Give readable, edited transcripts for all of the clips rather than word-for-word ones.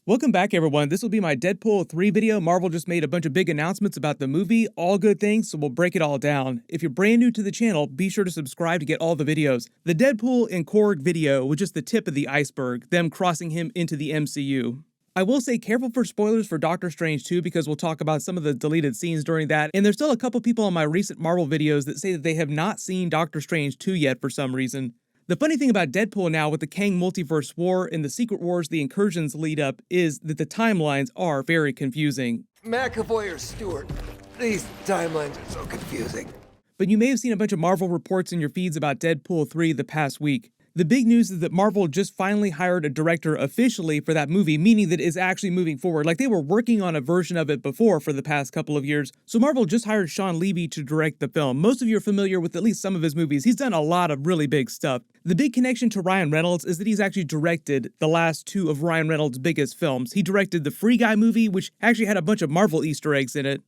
Welcome back, everyone. This will be my Deadpool 3 video. Marvel just made a bunch of big announcements about the movie, all good things, so we'll break it all down. If you're brand new to the channel, be sure to subscribe to get all the videos. The Deadpool and Korg video was just the tip of the iceberg, them crossing him into the MCU. I will say careful for spoilers for Doctor Strange 2 because we'll talk about some of the deleted scenes during that, and there's still a couple people on my recent Marvel videos that say that they have not seen Doctor Strange 2 yet for some reason. The funny thing about Deadpool now with the Kang Multiverse War and the Secret Wars, the incursions lead up, is that the timelines are very confusing. McAvoy or Stewart, these timelines are so confusing. But you may have seen a bunch of Marvel reports in your feeds about Deadpool 3 the past week. The big news is that Marvel just finally hired a director officially for that movie, meaning that it's actually moving forward. Like they were working on a version of it before for the past couple of years. So Marvel just hired Shawn Levy to direct the film. Most of you are familiar with at least some of his movies. He's done a lot of really big stuff. The big connection to Ryan Reynolds is that he's actually directed the last two of Ryan Reynolds' biggest films. He directed the Free Guy movie, which actually had a bunch of Marvel Easter eggs in it.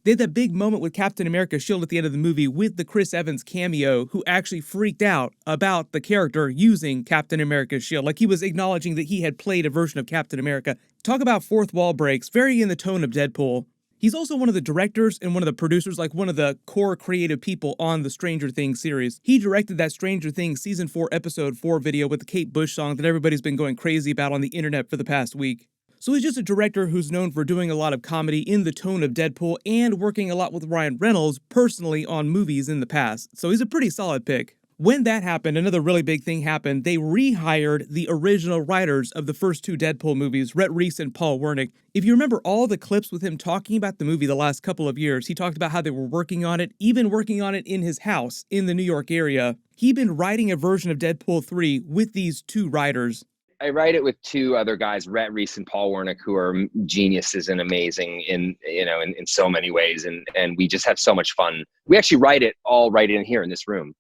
They had that big moment with Captain America's shield at the end of the movie with the Chris Evans cameo, who actually freaked out about the character using Captain America's shield. Like he was acknowledging that he had played a version of Captain America. Talk about fourth wall breaks, very in the tone of Deadpool. He's also one of the directors and one of the producers, like one of the core creative people on the Stranger Things series. He directed that Stranger Things Season 4 Episode 4 video with the Kate Bush song that everybody's been going crazy about on the internet for the past week. So he's just a director who's known for doing a lot of comedy in the tone of Deadpool and working a lot with Ryan Reynolds personally on movies in the past. So he's a pretty solid pick. When that happened, another really big thing happened. They rehired the original writers of the first two Deadpool movies, Rhett Reese and Paul Wernick. If you remember all the clips with him talking about the movie the last couple of years, he talked about how they were working on it, even working on it in his house in the New York area. He'd been writing a version of Deadpool 3 with these two writers. I write it with two other guys, Rhett Reese and Paul Wernick, who are geniuses and amazing in so many ways, and we just have so much fun. We actually write it all right in here in this room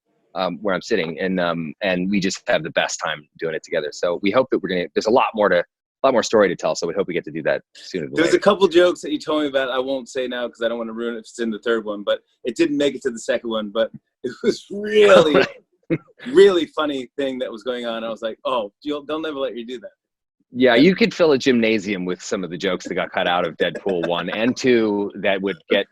where I'm sitting, and we just have the best time doing it together. So we hope that there's a lot more story to tell. So we hope we get to do that sooner than later. There's a couple jokes that you told me about. I won't say now because I don't want to ruin it if it's in the third one, but it didn't make it to the second one. But it was really. Really funny thing that was going on. I was like, oh, they'll never let you do that. Yeah, you could fill a gymnasium with some of the jokes that got cut out of Deadpool 1 and 2 that would get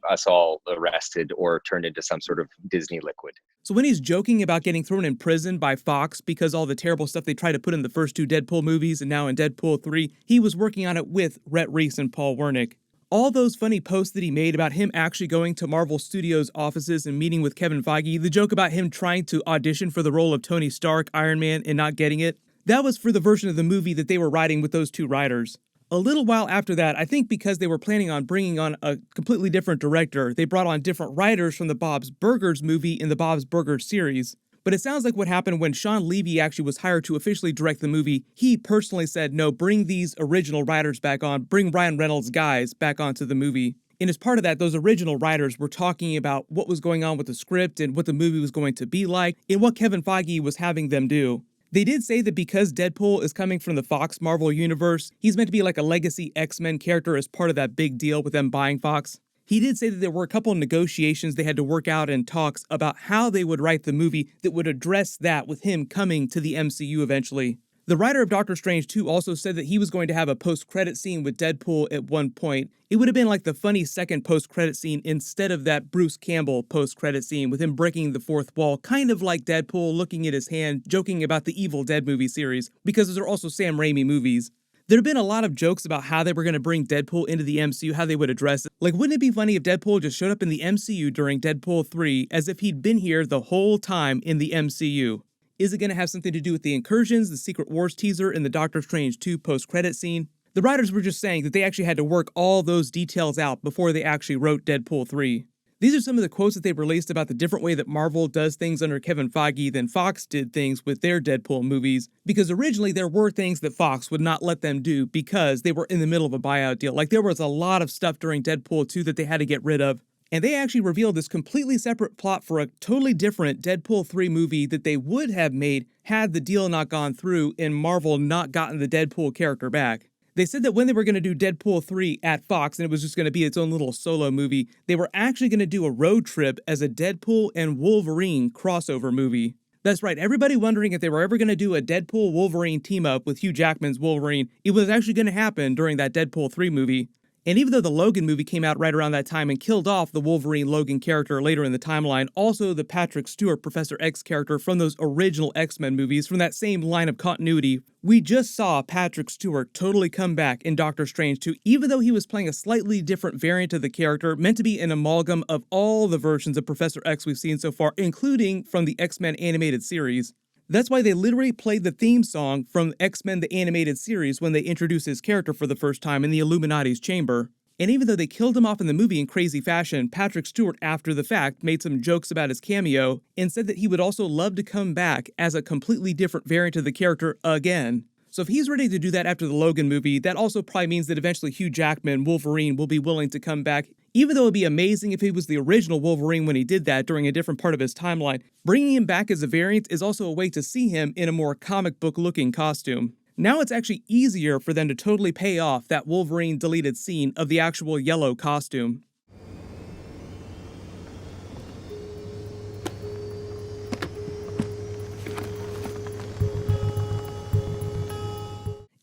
us all arrested or turned into some sort of Disney liquid. So when he's joking about getting thrown in prison by Fox because all the terrible stuff they tried to put in the first two Deadpool movies and now in Deadpool 3, he was working on it with Rhett Reese and Paul Wernick. All those funny posts that he made about him actually going to Marvel Studios offices and meeting with Kevin Feige, the joke about him trying to audition for the role of Tony Stark, Iron Man, and not getting it, that was for the version of the movie that they were writing with those two writers. A little while after that, I think because they were planning on bringing on a completely different director, they brought on different writers from the Bob's Burgers movie in the Bob's Burgers series. But it sounds like what happened when Shawn Levy actually was hired to officially direct the movie, he personally said, no, bring these original writers back on, bring Ryan Reynolds' guys back onto the movie. And as part of that, those original writers were talking about what was going on with the script and what the movie was going to be like and what Kevin Feige was having them do. They did say that because Deadpool is coming from the Fox Marvel universe, he's meant to be like a legacy X-Men character as part of that big deal with them buying Fox. He did say that there were a couple of negotiations they had to work out and talks about how they would write the movie that would address that with him coming to the MCU eventually. The writer of Doctor Strange 2 also said that he was going to have a post-credit scene with Deadpool at one point. It would have been like the funny second post-credit scene instead of that Bruce Campbell post-credit scene with him breaking the fourth wall, kind of like Deadpool looking at his hand, joking about the Evil Dead movie series, because those are also Sam Raimi movies. There have been a lot of jokes about how they were going to bring Deadpool into the MCU, how they would address it. Like, wouldn't it be funny if Deadpool just showed up in the MCU during Deadpool 3 as if he'd been here the whole time in the MCU? Is it going to have something to do with the incursions, the Secret Wars teaser, and the Doctor Strange 2 post-credit scene? The writers were just saying that they actually had to work all those details out before they actually wrote Deadpool 3. These are some of the quotes that they released about the different way that Marvel does things under Kevin Feige than Fox did things with their Deadpool movies, because originally there were things that Fox would not let them do because they were in the middle of a buyout deal. Like there was a lot of stuff during Deadpool 2 that they had to get rid of. And they actually revealed this completely separate plot for a totally different Deadpool 3 movie that they would have made had the deal not gone through and Marvel not gotten the Deadpool character back. They said that when they were going to do Deadpool 3 at Fox and it was just going to be its own little solo movie, they were actually going to do a road trip as a Deadpool and Wolverine crossover movie. That's right, everybody wondering if they were ever going to do a Deadpool-Wolverine team-up with Hugh Jackman's Wolverine, it was actually going to happen during that Deadpool 3 movie. And even though the Logan movie came out right around that time and killed off the Wolverine Logan character later in the timeline, also the Patrick Stewart Professor X character from those original X-Men movies from that same line of continuity, we just saw Patrick Stewart totally come back in Doctor Strange 2, even though he was playing a slightly different variant of the character, meant to be an amalgam of all the versions of Professor X we've seen so far, including from the X-Men animated series. That's why they literally played the theme song from X-Men the Animated Series when they introduced his character for the first time in the Illuminati's chamber. And even though they killed him off in the movie in crazy fashion, Patrick Stewart, after the fact, made some jokes about his cameo and said that he would also love to come back as a completely different variant of the character again. So if he's ready to do that after the Logan movie, that also probably means that eventually Hugh Jackman, Wolverine, will be willing to come back. Even though it'd be amazing if he was the original Wolverine when he did that during a different part of his timeline, bringing him back as a variant is also a way to see him in a more comic book looking costume. Now it's actually easier for them to totally pay off that Wolverine deleted scene of the actual yellow costume.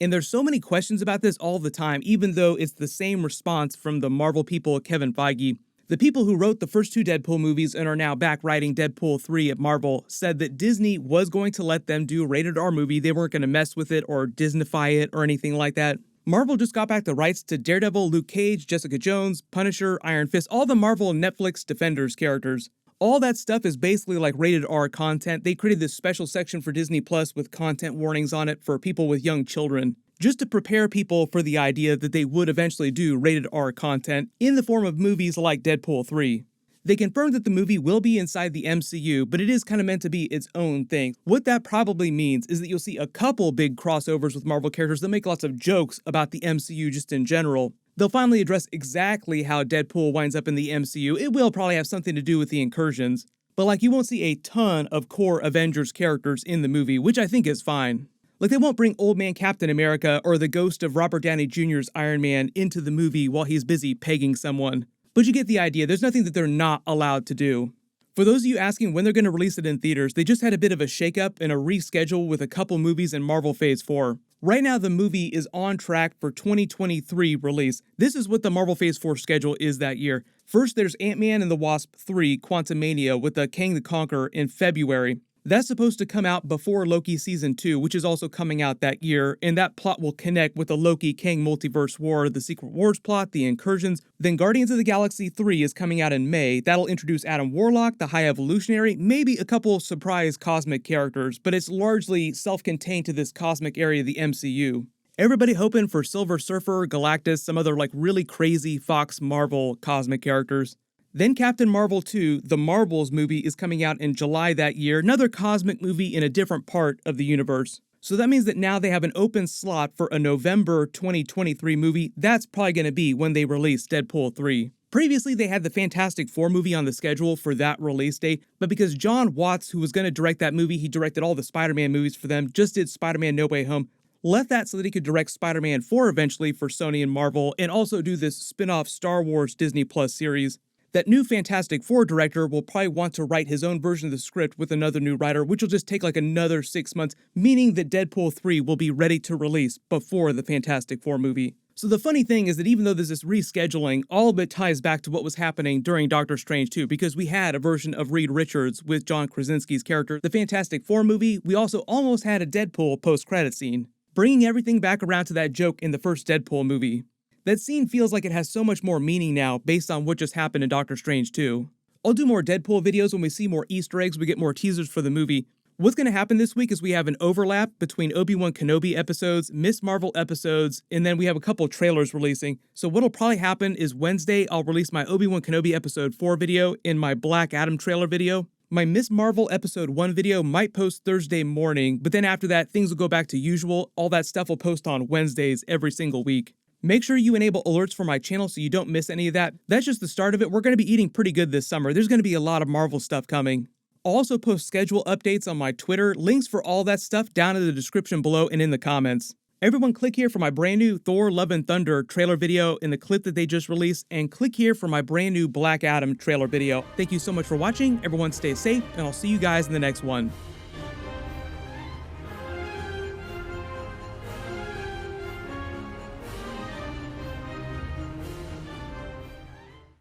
And there's so many questions about this all the time, even though it's the same response from the Marvel people at Kevin Feige. The people who wrote the first two Deadpool movies and are now back writing Deadpool 3 at Marvel said that Disney was going to let them do a rated R movie. They weren't going to mess with it or Disneyfy it or anything like that. Marvel just got back the rights to Daredevil, Luke Cage, Jessica Jones, Punisher, Iron Fist, all the Marvel Netflix Defenders characters. All that stuff is basically like rated R content. They created this special section for Disney Plus with content warnings on it for people with young children, just to prepare people for the idea that they would eventually do rated R content in the form of movies like Deadpool 3. They confirmed that the movie will be inside the MCU, but it is kind of meant to be its own thing. What that probably means is that you'll see a couple big crossovers with Marvel characters that make lots of jokes about the MCU just in general. They'll finally address exactly how Deadpool winds up in the MCU. It will probably have something to do with the incursions, but like you won't see a ton of core Avengers characters in the movie, which I think is fine. Like they won't bring Old Man Captain America or the ghost of Robert Downey Jr.'s Iron Man into the movie while he's busy pegging someone. But you get the idea, there's nothing that they're not allowed to do. For those of you asking when they're going to release it in theaters, they just had a bit of a shakeup and a reschedule with a couple movies in Marvel Phase 4. Right now, the movie is on track for 2023 release. This is what the Marvel Phase 4 schedule is that year. First, there's Ant-Man and the Wasp 3 Quantumania with Kang the Conqueror in February. That's supposed to come out before Loki Season 2, which is also coming out that year, and that plot will connect with the Loki-Kang Multiverse War, the Secret Wars plot, the incursions. Then Guardians of the Galaxy 3 is coming out in May. That'll introduce Adam Warlock, the High Evolutionary, maybe a couple of surprise cosmic characters, but it's largely self-contained to this cosmic area of the MCU. Everybody hoping for Silver Surfer, Galactus, some other like really crazy Fox Marvel cosmic characters. Then Captain Marvel 2, the Marvels movie, is coming out in July that year, another cosmic movie in a different part of the universe. So that means that now they have an open slot for a November 2023 movie. That's probably going to be when they release Deadpool 3. Previously, they had the Fantastic Four movie on the schedule for that release date, but because John Watts, who was going to direct that movie, he directed all the Spider-Man movies for them, just did Spider-Man No Way Home, left that so that he could direct Spider-Man 4 eventually for Sony and Marvel, and also do this spin-off Star Wars Disney Plus series. That new Fantastic Four director will probably want to write his own version of the script with another new writer, which will just take like another 6 months, meaning that Deadpool 3 will be ready to release before the Fantastic Four movie. So the funny thing is that even though there's this rescheduling, all of it ties back to what was happening during Doctor Strange 2, because we had a version of Reed Richards with John Krasinski's character. The Fantastic Four movie, we also almost had a Deadpool post-credit scene, bringing everything back around to that joke in the first Deadpool movie. That scene feels like it has so much more meaning now based on what just happened in Doctor Strange 2. I'll do more Deadpool videos when we see more Easter eggs, we get more teasers for the movie. What's going to happen this week is we have an overlap between Obi-Wan Kenobi episodes, Miss Marvel episodes, and then we have a couple trailers releasing. So what'll probably happen is Wednesday, I'll release my Obi-Wan Kenobi episode 4 video and my Black Adam trailer video. My Miss Marvel episode 1 video might post Thursday morning, but then after that, things will go back to usual. All that stuff will post on Wednesdays every single week. Make sure you enable alerts for my channel so you don't miss any of that. That's just the start of it. We're going to be eating pretty good this summer. There's going to be a lot of Marvel stuff coming. I'll also post schedule updates on my Twitter, links for all that stuff down in the description below and in the comments. Everyone click here for my brand new Thor Love and Thunder trailer video in the clip that they just released, and click here for my brand new Black Adam trailer video. Thank you so much for watching. Everyone stay safe, and I'll see you guys in the next one.